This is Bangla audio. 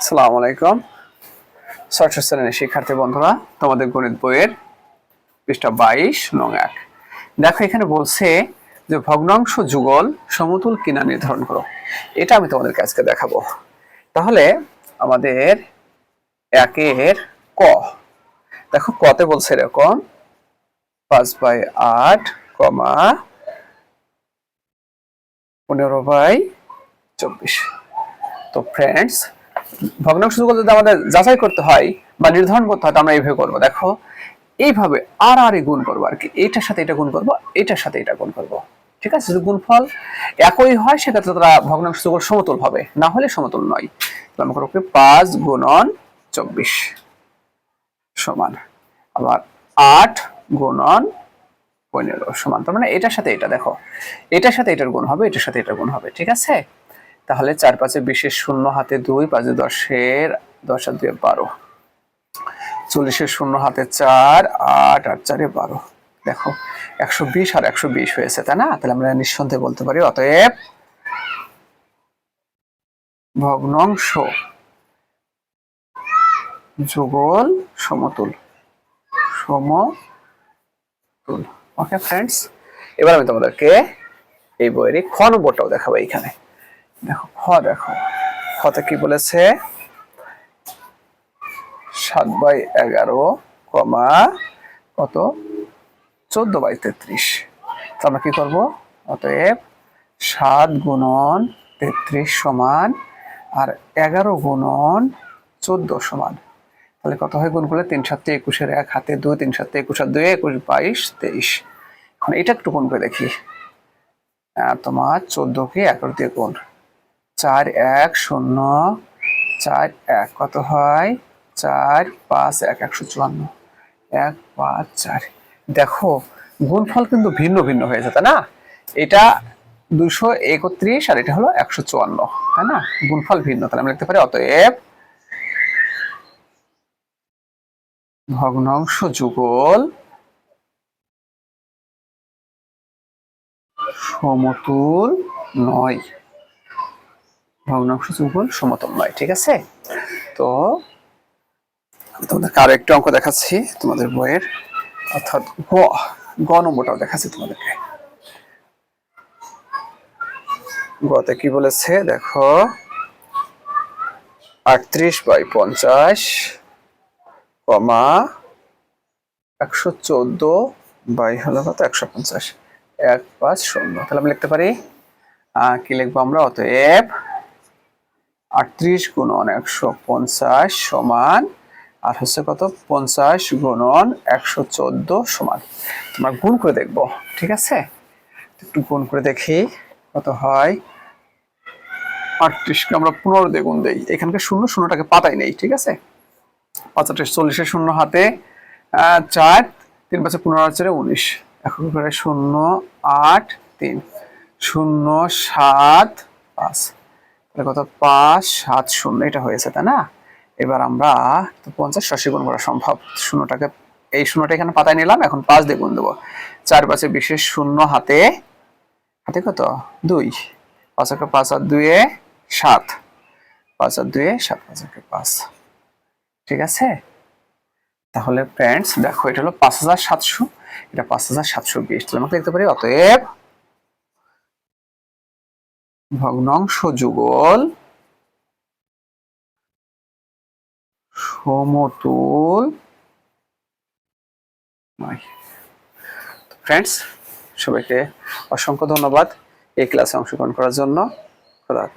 আসসালামু আলাইকুম ষষ্ঠ শ্রেণীর শিক্ষার্থী বন্ধুরা, তোমাদের গণিত বইয়ের পৃষ্ঠা 22 নং 1। দেখো এখানে বলছে যে ভগ্নাংশ যুগল সমতুল কিনা নির্ধারণ করো। এটা আমি তোমাদেরকে আজকে দেখাবো। তাহলে আমাদের একের ক, দেখো কতে বলছে এরকম 5/8, 15/24। তো ফ্রেন্ডস, ভগ্নাংশ যুগল যদি আমাদের যাচাই করতে হয় বা নির্ধারণ করতে হয়, আমরা এইভাবে করবো। দেখো এইভাবে আর গুণ করবো আর কি, এইটার সাথে এটা গুণ করবো, এটার সাথে এটা গুণ করবো। ঠিক আছে, যদি গুণফল একই হয় সেক্ষেত্রে তারা ভগ্নাংশ যুগল সমতুল হবে, না হলে সমতুল নয়। আমরা করবো 5 গুণন 24 সমান আবার 8 গুণন 15 সমান, তার মানে এটার সাথে এটা, দেখো এটার সাথে এটার গুণ হবে, এটার সাথে এটার গুণ হবে। ঠিক আছে, তাহলে 4 5 20 শূন্য হাতে 2, 5 10 10 আর 2 12, 40 শূন্য হাতে 4, 8 আর 4 12। দেখো 120 আর 120 হয়েছে, তাই না? তাহলে আমরা নিঃসন্দেহে বলতে পারি অতএব ভগ্নাংশ যুগল সমতুল। ওকে ফ্রেন্ডস, এবার আমি তোমাদেরকে এই বইয়ের খ নম্বরটাও দেখাবো। এইখানে দেখো দেখো খতে কি বলেছে, 7/11 কত 14/33। তো আমরা কি করবো, অতএব 7 গুণন 33 সমান আর 11 গুণন 14 সমান। তাহলে কত হয় গুণ করলে? 3 7 21 এর 1 হাতে 2, 3 7 21 আর 2 21 22 23। এখন এটা একটু গুণ করে দেখি। তোমার 14 কে 11 দিয়ে গুণ, 4 1 0 4 1 কত হয় 4 5 1 154, 1 5 4। দেখো গুণফল কিন্তু ভিন্ন ভিন্ন হয়েছে, তাই না? এটা 231 আর এটা হলো 154, তাই না? গুণফল ভিন্ন, তাহলে আমরা লিখতে পারি অতএব ভগ্নাংশ যুগল সমতুল নয়। ভগ্নাংশ যুগল সমতুল নয়। ঠিক আছে, তো তোমাদেরকে আরো একটু অঙ্ক দেখাচ্ছি তোমাদের বইয়ের, অর্থাৎ গ নম্বরটাও দেখাচ্ছি তোমাদেরকে। গতে কি বলেছে দেখো, 38/50, 114 হলো কত 150, 150। তাহলে আমি লিখতে পারি কি লিখবো আমরা, অতএব 38 গুণন 150 সমান আর হচ্ছে কত 50 গুণন 114 সমান। তোমরা গুণ করে দেখবো। ঠিক আছে, একটু গুণ করে দেখি কত হয়। 38 কে আমরা 15 দিয়ে গুণ দেই, এখানকার শূন্য শূন্যটাকে পাতাই নেই। ঠিক আছে, 5 8 40 শূন্য হাতে 4, 3 5 15 আর 4 19, এখন করে 0 8 3 0 7 5, তাহলে কত 5 7 0 এটা হয়েছে, তাই না? এবার আমরা 50 80 গুণ করা সম্ভব, শূন্যটাকে এই শূন্যটা এখানে পাতায় নিলাম, এখন 5 দিয়ে গুণ দেবো। 4 5 20 শূন্য হাতে হাতে কত 2, 5 1 5 আর 2 7, 5 আর 2 7, 5 1 5। ঠিক আছে, তাহলে ফ্রেন্ডস দেখো এটা হলো 5700, এটা 5720। তাহলে আমরা লিখতে পারি অতএব ভগ্নাংশ যুগল সমতুল নয়। ফ্রেন্ডস, সবাইকে অসংখ্য ধন্যবাদ এই ক্লাসে অংশগ্রহণ করার জন্য। খোদা হাফেজ।